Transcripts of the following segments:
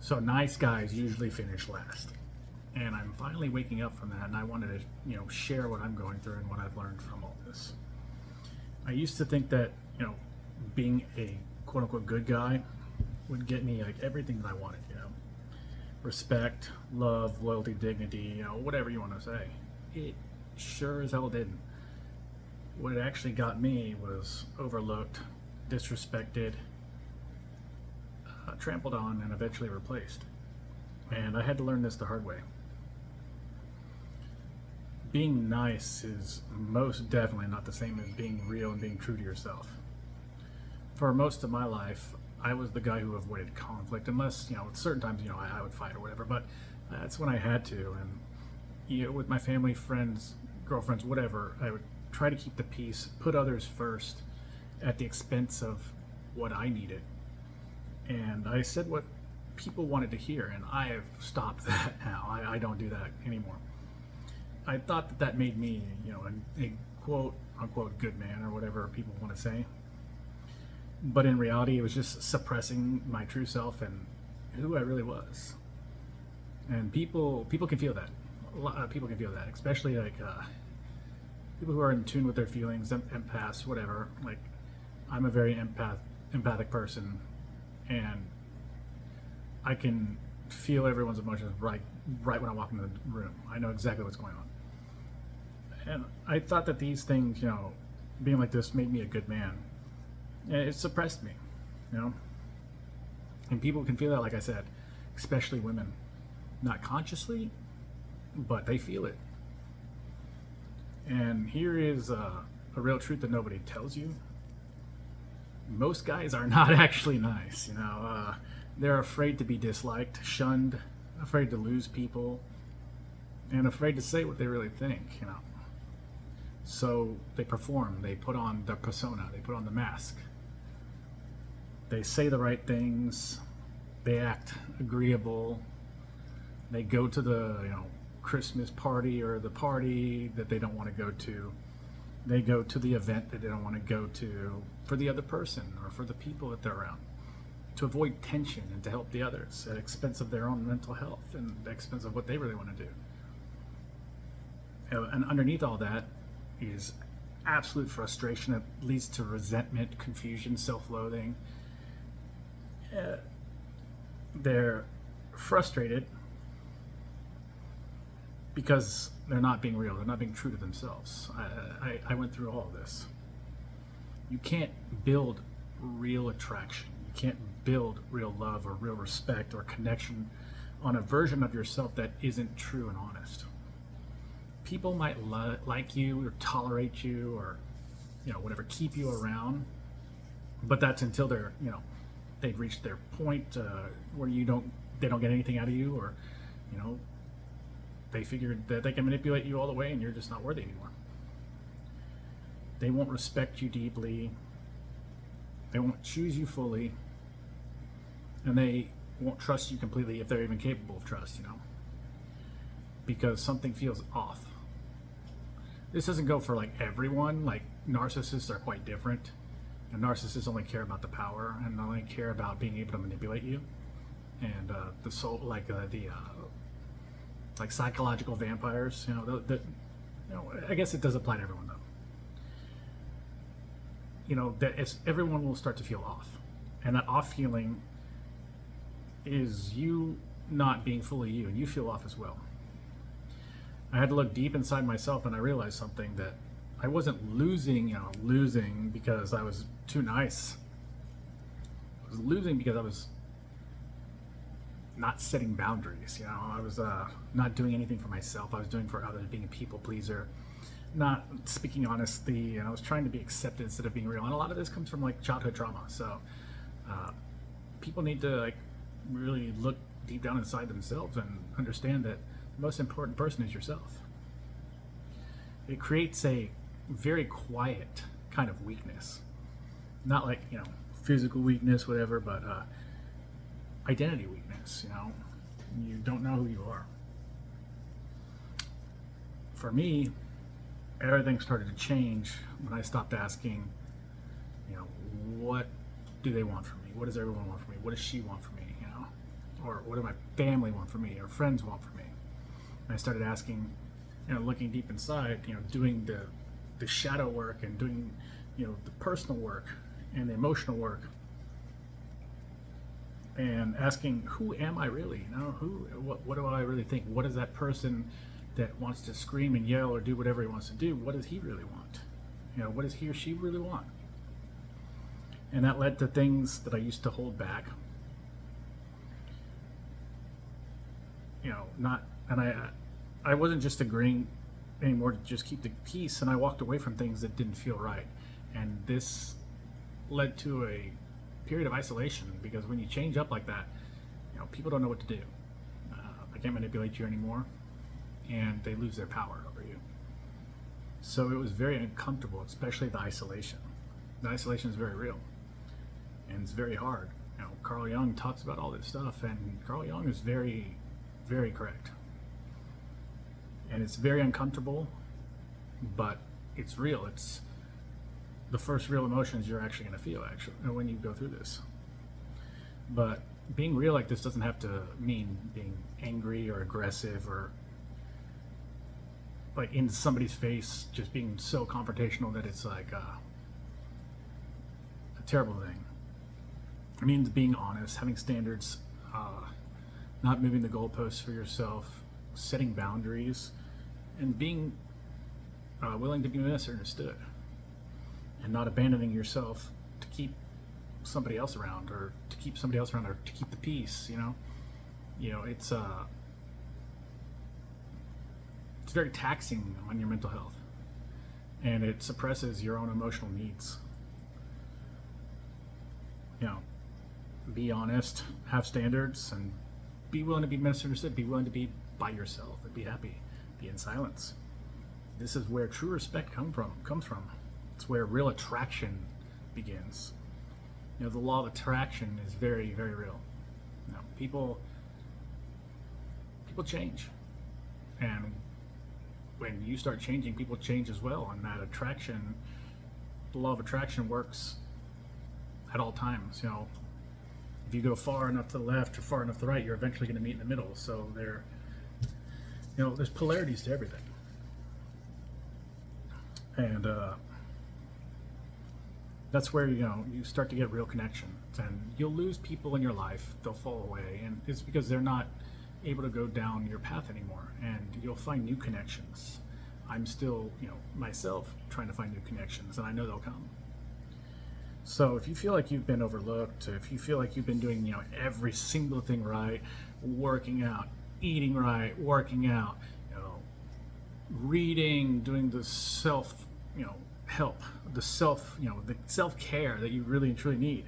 So nice guys usually finish last. And I'm finally waking up from that, and I wanted to, share what I'm going through and what I've learned from all this. I used to think that, being a quote unquote good guy would get me like everything that I wanted, respect, love, loyalty, dignity, whatever you want to say. It sure as hell didn't. What it actually got me was overlooked, disrespected, trampled on, and eventually replaced. And I had to learn this the hard way. Being nice is most definitely not the same as being real and being true to yourself. For most of my life, I was the guy who avoided conflict, unless, at certain times, I would fight or whatever, but that's when I had to. And, with my family, friends, girlfriends, whatever, I would try to keep the peace, put others first at the expense of what I needed. And I said what people wanted to hear, and I have stopped that now. I don't do that anymore. I thought that made me, a quote unquote good man or whatever people want to say. But in reality, it was just suppressing my true self and who I really was. And people can feel that. A lot of people can feel that, especially like people who are in tune with their feelings, empaths, whatever. Like, I'm a very empathic person, and I can feel everyone's emotions right when I walk into the room. I know exactly what's going on. And I thought that these things, being like this made me a good man. And it suppressed me, And people can feel that, like I said, especially women. Not consciously, but they feel it. And here is a real truth that nobody tells you. Most guys are not actually nice, They're afraid to be disliked, shunned, afraid to lose people, and afraid to say what they really think, So they perform, they put on the persona, they put on the mask. They say the right things, they act agreeable, they go to the, Christmas party or the party that they don't want to go to. They go to the event that they don't want to go to for the other person or for the people that they're around, to avoid tension and to help the others at expense of their own mental health and the expense of what they really want to do. And underneath all that is absolute frustration that leads to resentment, confusion, self-loathing. They're frustrated because they're not being real, they're not being true to themselves. I went through all of this. You can't build real attraction. You can't build real love or real respect or connection on a version of yourself that isn't true and honest. People might like you or tolerate you or, whatever, keep you around, but that's until they're, they've reached their point where they don't get anything out of you, or, they figured that they can manipulate you all the way and you're just not worthy anymore. They won't respect you deeply. They won't choose you fully. And they won't trust you completely if they're even capable of trust, because something feels off. This doesn't go for like everyone. Like, narcissists are quite different. And narcissists only care about the power and only care about being able to manipulate you. And the soul, like like psychological vampires, I guess it does apply to everyone though. That everyone will start to feel off, and that off feeling is you not being fully you, and you feel off as well. I had to look deep inside myself, and I realized something, that I wasn't losing because I was too nice. I was losing because I was not setting boundaries. I was not doing anything for myself. I was doing for others, being a people pleaser, not speaking honestly, and I was trying to be accepted instead of being real. And a lot of this comes from like childhood trauma. So people need to really look deep down inside themselves and understand that the most important person is yourself. It creates a very quiet kind of weakness, not like physical weakness, whatever, but identity weakness. You don't know who you are. For me, everything started to change when I stopped asking, what do they want from me? What does everyone want from me? What does she want from me? or what do my family want from me, or friends want from me? And I started asking, looking deep inside, doing the shadow work and doing, the personal work and the emotional work, and asking, who am I really? What do I really think? What is that person that wants to scream and yell or do whatever he wants to do? What does he really want? What does he or she really want? And that led to things that I used to hold back. I wasn't just agreeing anymore to just keep the peace, and I walked away from things that didn't feel right. And this led to a period of isolation, because when you change up like that, people don't know what to do. They can't manipulate you anymore, and they lose their power over you. So it was very uncomfortable, especially the isolation. The isolation is very real, and it's very hard. Carl Jung talks about all this stuff, and Carl Jung is very, very correct. And it's very uncomfortable, but it's real. It's the first real emotions you're actually going to feel, when you go through this. But being real like this doesn't have to mean being angry or aggressive or like in somebody's face, just being so confrontational that it's like a terrible thing. It means being honest, having standards, not moving the goalposts for yourself, setting boundaries, and being willing to be misunderstood, and not abandoning yourself to keep somebody else around, or to keep the peace. It's very taxing on your mental health, and it suppresses your own emotional needs. Be honest, have standards, and be willing to be misunderstood. Be willing to be by yourself and be happy. Be in silence. This is where true respect comes from. It's where real attraction begins. The law of attraction is very, very real. People change, and when you start changing, people change as well. And that attraction, the law of attraction, works at all times. If you go far enough to the left or far enough to the right, you're eventually going to meet in the middle. So there's polarities to everything. And that's where you start to get real connections, and you'll lose people in your life. They'll fall away, and it's because they're not able to go down your path anymore, and you'll find new connections. I'm still myself trying to find new connections, and I know they'll come. So if you feel like you've been overlooked, if you feel like you've been doing every single thing right, working out, eating right, working out, reading, doing the self help, the self-care that you really and truly need,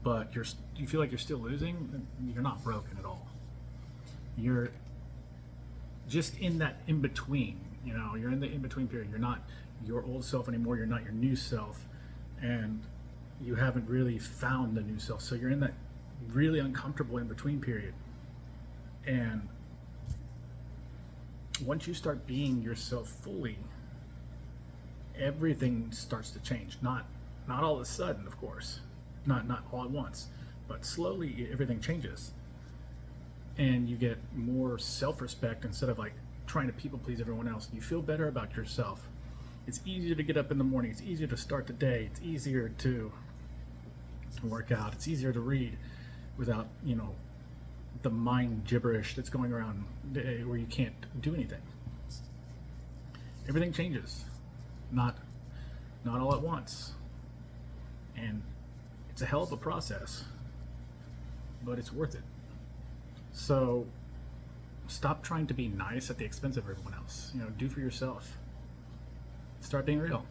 but you feel like you're still losing, you're not broken at all. You're just in that in-between. You're in the in-between period. You're not your old self anymore. You're not your new self, and you haven't really found the new self. So you're in that really uncomfortable in-between period. And once you start being yourself fully, everything starts to change. Not all of a sudden, of course, not all at once, but slowly everything changes, and you get more self-respect instead of like trying to people please everyone else. You feel better about yourself. It's easier to get up in the morning. It's easier to start the day. It's easier to work out. It's easier to read without the mind gibberish that's going around where you can't do anything. Everything changes, not all at once, and it's a hell of a process, but it's worth it. So stop trying to be nice at the expense of everyone else. Do for yourself. Start being real.